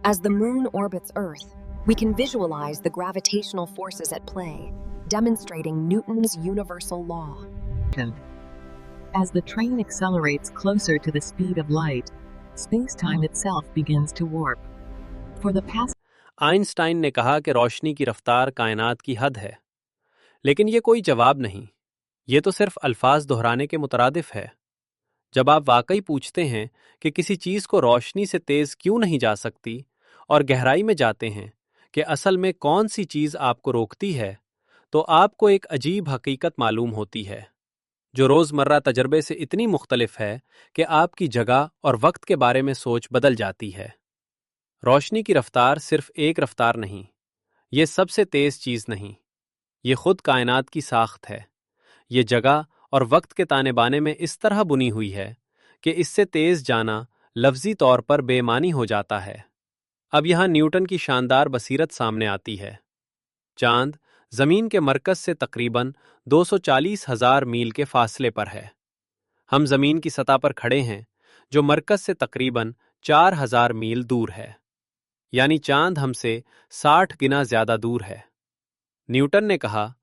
As the moon orbits Earth, we can visualize the gravitational forces at play, demonstrating Newton's universal law. As the train accelerates closer to the speed of light, space-time itself begins to warp. For the past Einstein ने कहा कि रोशनी की रफ्तार कायनात की हद है, लेकिन ये कोई जवाब नहीं, ये तो सिर्फ अल्फाज दोहराने के मुतरादिफ है। जब आप वाकई पूछते हैं कि किसी चीज़ को रोशनी से तेज क्यों नहीं जा सकती और गहराई में जाते हैं कि असल में कौन सी चीज़ आपको रोकती है, तो आपको एक अजीब हकीकत मालूम होती है जो रोज़मर्रा तजर्बे से इतनी मुख्तलिफ है कि आपकी जगह और वक्त के बारे में सोच बदल जाती है। रोशनी की रफ्तार सिर्फ एक रफ्तार नहीं, ये सबसे तेज चीज़ नहीं, ये खुद कायनात की साख्त है। ये जगह और वक्त के ताने बाने में इस तरह बुनी हुई है कि इससे तेज जाना लफ्जी तौर पर बेमानी हो जाता है। अब यहाँ न्यूटन की शानदार बसीरत सामने आती है। चांद जमीन के मरकज से तकरीबन 240,000 मील के फासले पर है। हम जमीन की सतह पर खड़े हैं जो मरकज से तकरीबन 4,000 मील दूर है, यानी चांद हमसे 60 गुना ज्यादा दूर है। न्यूटन ने कहा,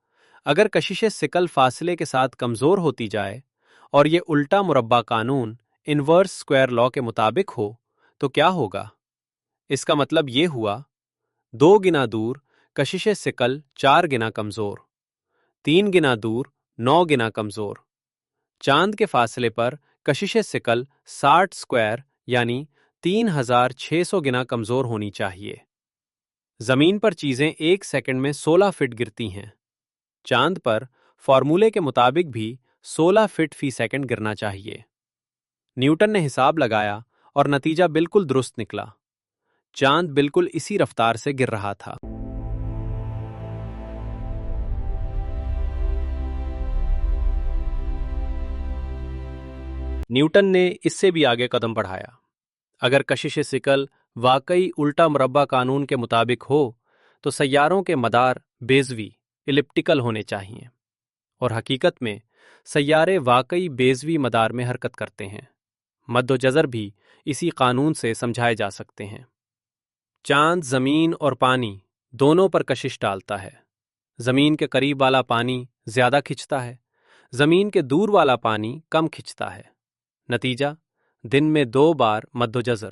अगर कशिश सिकल फासले के साथ कमजोर होती जाए और ये उल्टा मुरब्बा कानून इनवर्स स्क्वायर लॉ के मुताबिक हो तो क्या होगा? इसका मतलब ये हुआ 2 गुना दूर कशिश सिकल 4 गुना कमजोर, 3 गुना दूर 9 गुना कमजोर। चांद के फासले पर कशिश सिकल 60 स्क्वायर यानी 3,600 गुना कमजोर होनी चाहिए। जमीन पर चीजें 1 सेकंड में 16 फीट गिरती हैं। चांद पर फॉर्मूले के मुताबिक भी 16 फीट फी सेकंड गिरना चाहिए। न्यूटन ने हिसाब लगाया और नतीजा बिल्कुल दुरुस्त निकला। चांद बिल्कुल इसी रफ्तार से गिर रहा था। न्यूटन ने इससे भी आगे कदम बढ़ाया। अगर कशिश सिकल वाकई उल्टा मुरब्बा कानून के मुताबिक हो तो सैयारों के मदार बेज़वी इलिप्टिकल होने चाहिए, और हकीकत में सैयारे वाकई बेज़वी मदार में हरकत करते हैं। मद्दो जज़र भी इसी कानून से समझाए जा सकते हैं। चांद जमीन और पानी दोनों पर कशिश डालता है। जमीन के करीब वाला पानी ज्यादा खिंचता है, जमीन के दूर वाला पानी कम खिंचता है। नतीजा दिन में 2 बार मद्दो जज़र।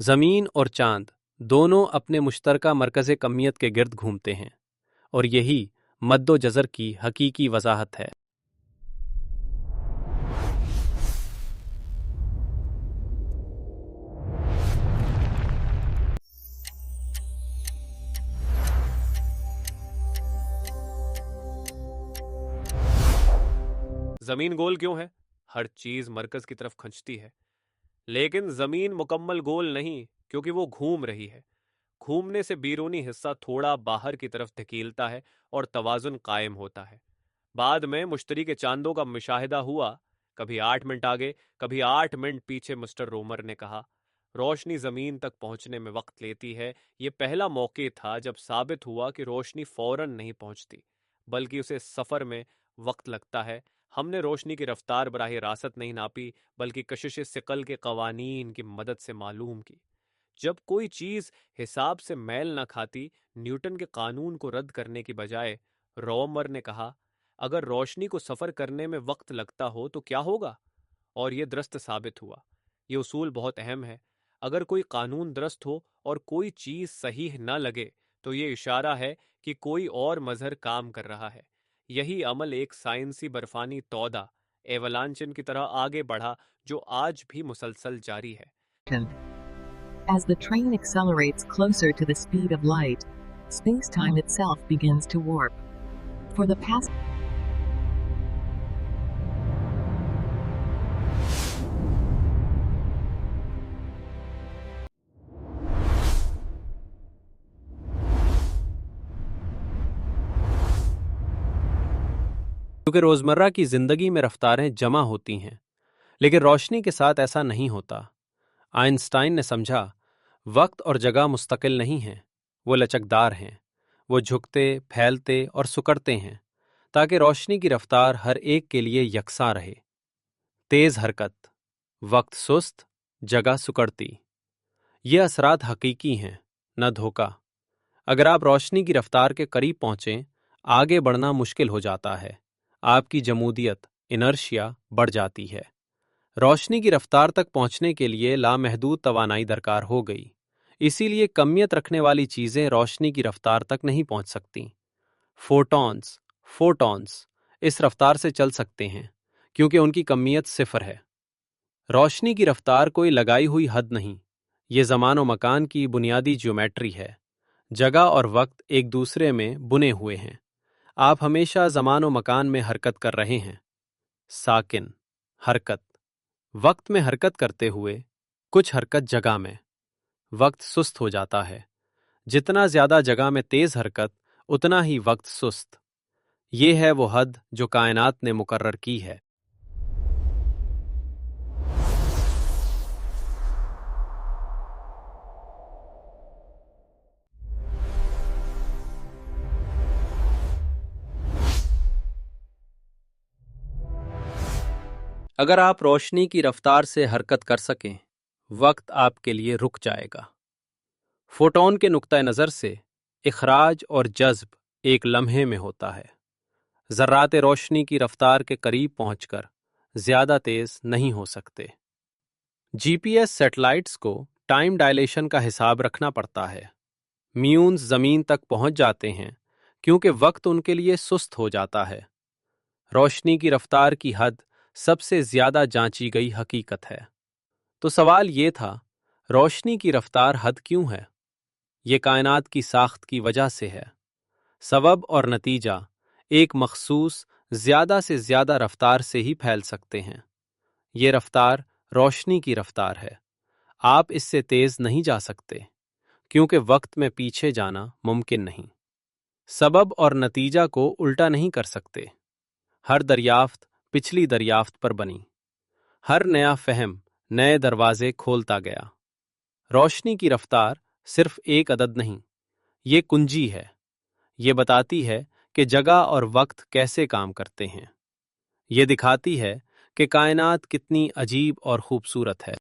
जमीन और चांद दोनों अपने मुश्तरका मरकज़े कमियत के गिर्द घूमते हैं, और यही मद्दो जज़र की हकीकी वजाहत है। जमीन गोल क्यों है? हर चीज मरकज की तरफ खंचती है, लेकिन जमीन मुकम्मल गोल नहीं, क्योंकि वो घूम रही है। घूमने से बैरूनी हिस्सा थोड़ा बाहर की तरफ धकेलता है और तवाजुन कायम होता है। बाद में मुश्तरी के चांदों का मुशाहिदा हुआ, कभी 8 मिनट आगे, कभी 8 मिनट पीछे। मिस्टर रोमर ने कहा, रोशनी जमीन तक पहुंचने में वक्त लेती है। ये पहला मौके था जब साबित हुआ कि रोशनी फौरन नहीं पहुंचती, बल्कि उसे सफर में वक्त लगता है। हमने रोशनी की रफ्तार बराह रासत नहीं नापी, बल्कि कशिश सिकल के कवानीन की मदद से मालूम की। जब कोई चीज हिसाब से मैल न खाती, न्यूटन के कानून को रद्द करने की बजाय रोमर ने कहा, अगर रोशनी को सफर करने में वक्त लगता हो तो क्या होगा? और यह दुरुस्त साबित हुआ। यह उसूल बहुत अहम है। अगर कोई कानून दुरुस्त हो और कोई चीज सही न लगे तो यह इशारा है कि कोई और मजहर काम कर रहा है। यही अमल एक साइंसी बर्फानी तौदा एवलांचन की तरह आगे बढ़ा, जो आज भी मुसलसल जारी है। As the train accelerates closer to the speed of light, space-time itself begins to warp. For the past क्योंकि रोजमर्रा की जिंदगी में रफ्तारें जमा होती हैं, लेकिन रोशनी के साथ ऐसा नहीं होता। आइंस्टाइन ने समझा, वक्त और जगह मुस्तकिल नहीं हैं, वो लचकदार हैं। वो झुकते, फैलते और सुकड़ते हैं ताकि रोशनी की रफ्तार हर एक के लिए यकसा रहे। तेज हरकत, वक्त सुस्त, जगह सुकड़ती। یہ اثرات حقیقی ہیں، نہ دھوکہ۔ اگر آپ روشنی کی رفتار کے قریب پہنچیں، آگے بڑھنا مشکل ہو جاتا ہے، آپ کی جمودیت انرشیا بڑھ جاتی ہے۔ روشنی کی رفتار تک پہنچنے کے لیے لامحدود توانائی درکار ہو گئی، اسی لیے کمیت رکھنے والی چیزیں روشنی کی رفتار تک نہیں پہنچ سکتیں۔ فوٹونز اس رفتار سے چل سکتے ہیں کیونکہ ان کی کمیت صفر ہے۔ روشنی کی رفتار کوئی لگائی ہوئی حد نہیں، یہ زمان و مکان کی بنیادی جیومیٹری ہے۔ جگہ اور وقت ایک دوسرے میں بنے ہوئے ہیں، آپ ہمیشہ زمان و مکان میں حرکت کر رہے ہیں۔ ساکن حرکت، وقت میں حرکت کرتے ہوئے کچھ حرکت جگہ میں، وقت سست ہو جاتا ہے۔ جتنا زیادہ جگہ میں تیز حرکت اتنا ہی وقت سست۔ یہ ہے وہ حد جو کائنات نے مقرر کی ہے۔ اگر آپ روشنی کی رفتار سے حرکت کر سکیں، وقت آپ کے لیے رک جائے گا۔ فوٹون کے نقطہ نظر سے اخراج اور جذب ایک لمحے میں ہوتا ہے۔ ذرات روشنی کی رفتار کے قریب پہنچ کر زیادہ تیز نہیں ہو سکتے۔ جی پی ایس سیٹلائٹس کو ٹائم ڈائلیشن کا حساب رکھنا پڑتا ہے۔ میونز زمین تک پہنچ جاتے ہیں کیونکہ وقت ان کے لیے سست ہو جاتا ہے۔ روشنی کی رفتار کی حد سب سے زیادہ جانچی گئی حقیقت ہے۔ تو سوال یہ تھا، روشنی کی رفتار حد کیوں ہے؟ یہ کائنات کی ساخت کی وجہ سے ہے۔ سبب اور نتیجہ ایک مخصوص زیادہ سے زیادہ رفتار سے ہی پھیل سکتے ہیں۔ یہ رفتار روشنی کی رفتار ہے۔ آپ اس سے تیز نہیں جا سکتے کیونکہ وقت میں پیچھے جانا ممکن نہیں۔ سبب اور نتیجہ کو الٹا نہیں کر سکتے۔ ہر دریافت پچھلی دریافت پر بنی، ہر نیا فہم نئے دروازے کھولتا گیا۔ روشنی کی رفتار صرف ایک عدد نہیں، یہ کنجی ہے۔ یہ بتاتی ہے کہ جگہ اور وقت کیسے کام کرتے ہیں۔ یہ دکھاتی ہے کہ کائنات کتنی عجیب اور خوبصورت ہے۔